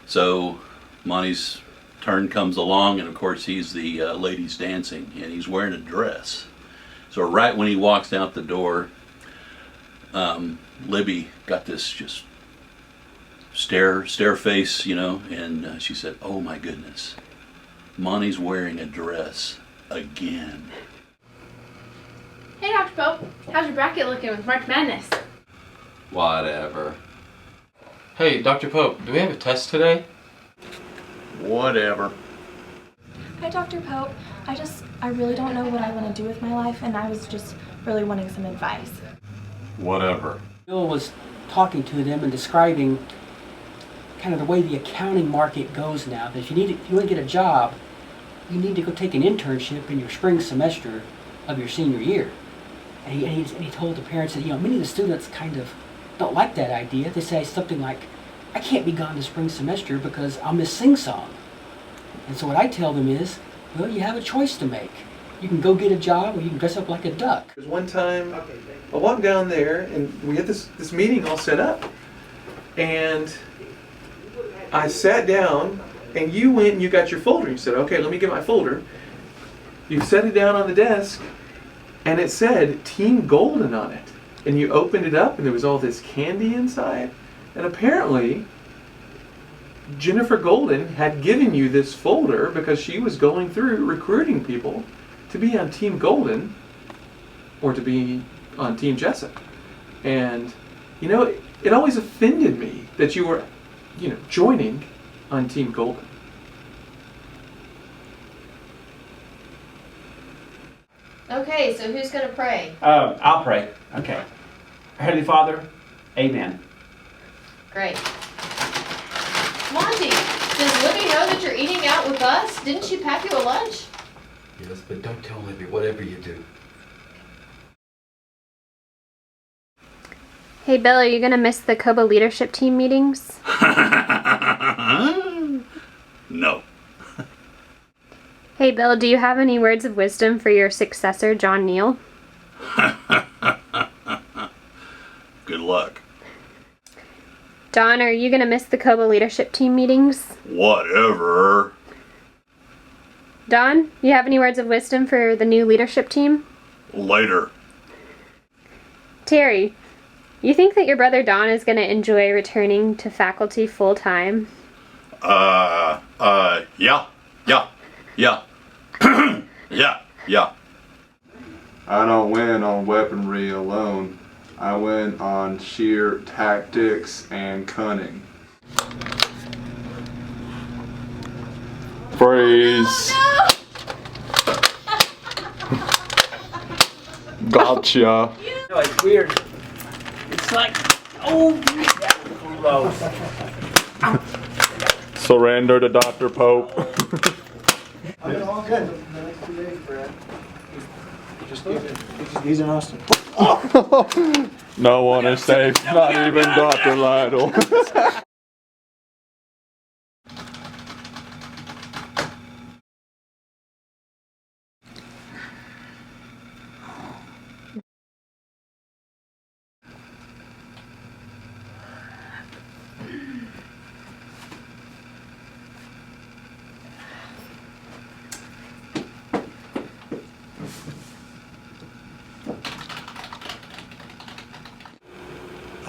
So Monty's turn comes along, and of course he's the ladies dancing, and he's wearing a dress. So right when he walks out the door, Libby got this just stare face, and she said, "Oh my goodness, Monty's wearing a dress again." Hey, Dr. Pope, how's your bracket looking with March Madness? Whatever. Hey, Dr. Pope, do we have a test today? Whatever. Hi, Dr. Pope. I really don't know what I want to do with my life, and I was just really wanting some advice. Whatever. Bill was talking to them and describing kind of the way the accounting market goes now. That if you want to get a job, you need to go take an internship in your spring semester of your senior year. And he told the parents that many of the students kind of don't like that idea. They say something like, "I can't be gone the spring semester because I'll miss sing-song." And so what I tell them is, well, you have a choice to make. You can go get a job, or you can dress up like a duck. There's one time I walked down there and we had this meeting all set up, and I sat down and you went and you got your folder and you said, "Okay, let me get my folder." You set it down on the desk and it said Team Golden on it, and you opened it up and there was all this candy inside, and apparently Jennifer Golden had given you this folder because she was going through recruiting people to be on Team Golden or to be on Team Jessup. And it always offended me that you were joining on Team Golden. Okay, so who's going to pray? I'll pray. Okay. Heavenly Father, amen. Great. Monty, does Libby know that you're eating out with us? Didn't she pack you a lunch? Yes, but don't tell Libby whatever you do. Hey Bill, are you gonna miss the Koba leadership team meetings? No. Hey Bill, do you have any words of wisdom for your successor, John Neal? Good luck. Don, are you gonna miss the Koba leadership team meetings? Whatever. Don, you have any words of wisdom for the new leadership team? Later. Terry, you think that your brother Don is gonna enjoy returning to faculty full time? Yeah. Yeah. I don't win on weaponry alone. I win on sheer tactics and cunning. Freeze. Oh, Gotcha. It's weird. It's like, close. Surrender to Dr. Pope. I've been all good. The next 2 days, Brad. He's in Austin. No one is safe, not even Dr. Lytle.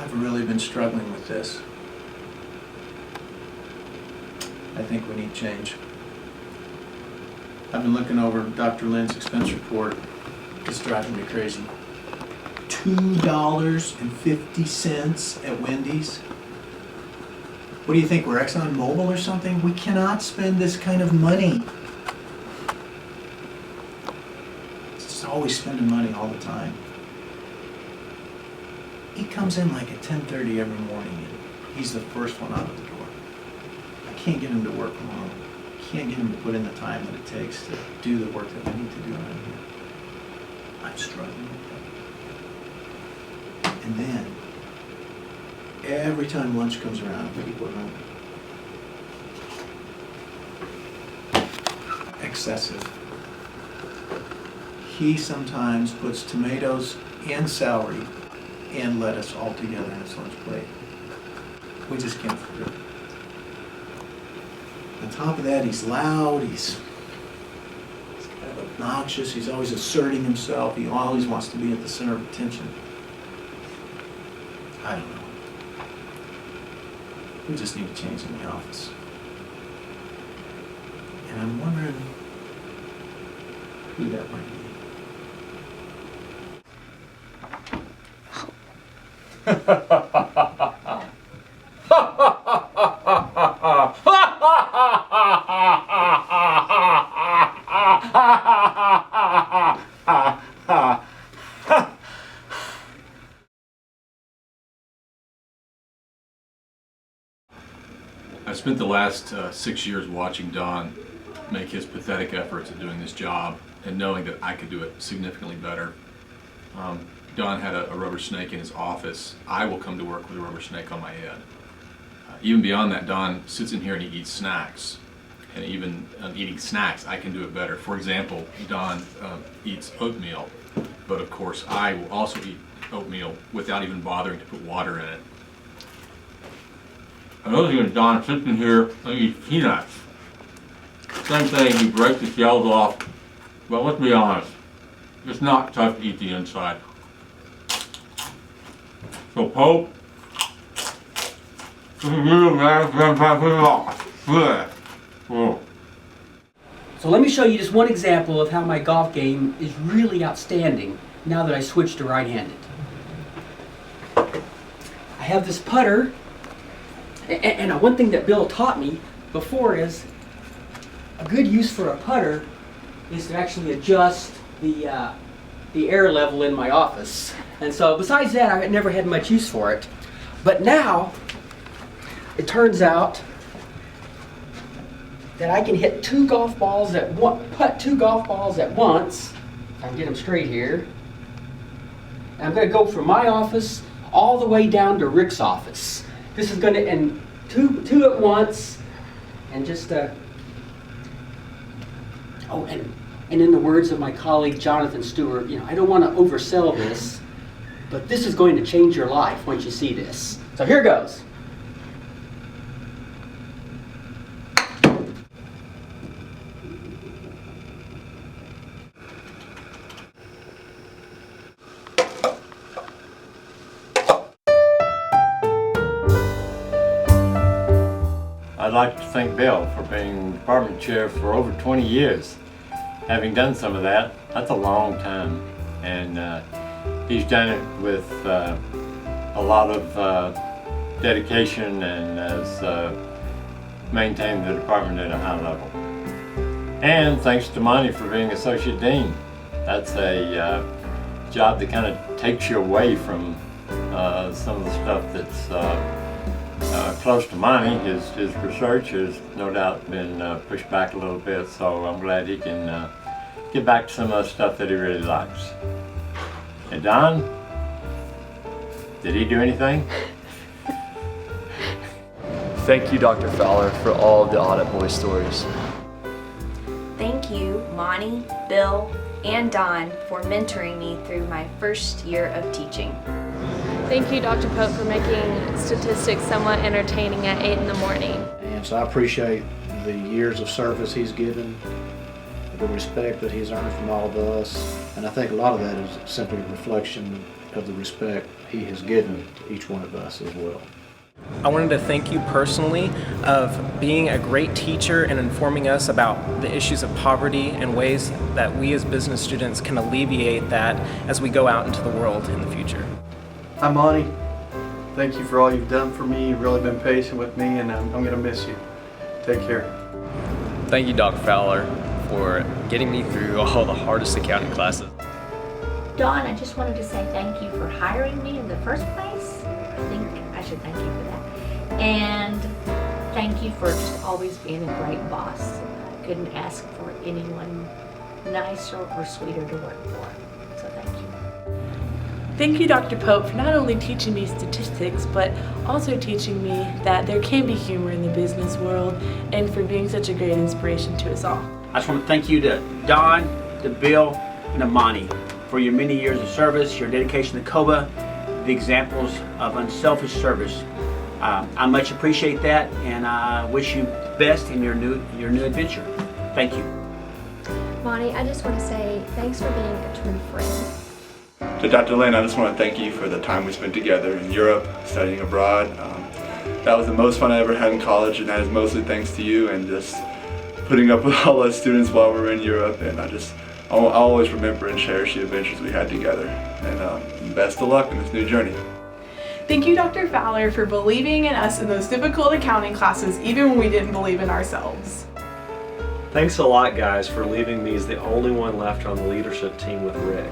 I've really been struggling with this. I think we need change. I've been looking over Dr. Lynn's expense report. It's driving me crazy. $2.50 at Wendy's. What do you think, we're Exxon Mobil or something? We cannot spend this kind of money. It's just always spending money all the time. He comes in like at 10:30 every morning and he's the first one out of the door. I can't get him to work alone. I can't get him to put in the time that it takes to do the work that we need to do around here. I'm struggling with that. And then, every time lunch comes around, people are hungry. Excessive. He sometimes puts tomatoes and celery and lettuce all together in his lunch plate. We just can't afford it. On top of that, he's loud, he's kind of obnoxious, he's always asserting himself, he always wants to be at the center of attention. I don't know. We just need a change in the office. And I'm wondering who that might be. I spent the last 6 years watching Don make his pathetic efforts at doing this job and knowing that I could do it significantly better. Don had a rubber snake in his office. I will come to work with a rubber snake on my head. Even beyond that, Don sits in here and he eats snacks. And even eating snacks, I can do it better. For example, Don eats oatmeal, but of course I will also eat oatmeal without even bothering to put water in it. Another thing is Don sits in here and eats peanuts. Same thing, he breaks the shells off, but let's be honest, it's not tough to eat the inside. So Pope, this is real man, So let me show you just one example of how my golf game is really outstanding now that I switched to right-handed. I have this putter, and one thing that Bill taught me before is a good use for a putter is to actually adjust the air level in my office. And so besides that, I never had much use for it. But now, it turns out that I can hit putt two golf balls at once. I can get them straight here. And I'm going to go from my office all the way down to Rick's office. This is going to end two at once, and just oh, and in the words of my colleague Jonathan Stewart, I don't want to oversell this, but this is going to change your life once you see this. So here goes. I'd like to thank Bill for being department chair for over 20 years. Having done some of that, that's a long time. And he's done it with a lot of dedication and has maintained the department at a high level. And thanks to Monty for being associate dean. That's a job that kind of takes you away from some of the stuff that's close to Monty. His research has no doubt been pushed back a little bit, so I'm glad he can get back to some of the stuff that he really likes. And Don, did he do anything? Thank you, Dr. Fowler, for all of the Audit Boy stories. Thank you, Monty, Bill, and Don for mentoring me through my first year of teaching. Thank you, Dr. Pope, for making statistics somewhat entertaining at 8 in the morning. And so I appreciate the years of service he's given, the respect that he's earned from all of us, and I think a lot of that is simply a reflection of the respect he has given to each one of us as well. I wanted to thank you personally of being a great teacher and informing us about the issues of poverty and ways that we as business students can alleviate that as we go out into the world in the future. Hi, Monty. Thank you for all you've done for me. You've really been patient with me, and I'm going to miss you. Take care. Thank you, Dr. Fowler, for getting me through all the hardest accounting classes. Dawn, I just wanted to say thank you for hiring me in the first place. I think I should thank you for that. And thank you for just always being a great boss. I couldn't ask for anyone nicer or sweeter to work for. So thank you. Thank you, Dr. Pope, for not only teaching me statistics, but also teaching me that there can be humor in the business world, and for being such a great inspiration to us all. I just want to thank you to Don, to Bill, and to Monty for your many years of service, your dedication to COBA, the examples of unselfish service. I much appreciate that, and I wish you best in your new adventure. Thank you. Monty, I just want to say thanks for being a true friend. To Dr. Lynn, I just want to thank you for the time we spent together in Europe, studying abroad. That was the most fun I ever had in college, and that is mostly thanks to you and just putting up with all those students while we were in Europe. And I'll always remember and cherish the adventures we had together. And best of luck in this new journey. Thank you, Dr. Fowler, for believing in us in those difficult accounting classes, even when we didn't believe in ourselves. Thanks a lot, guys, for leaving me as the only one left on the leadership team with Rick.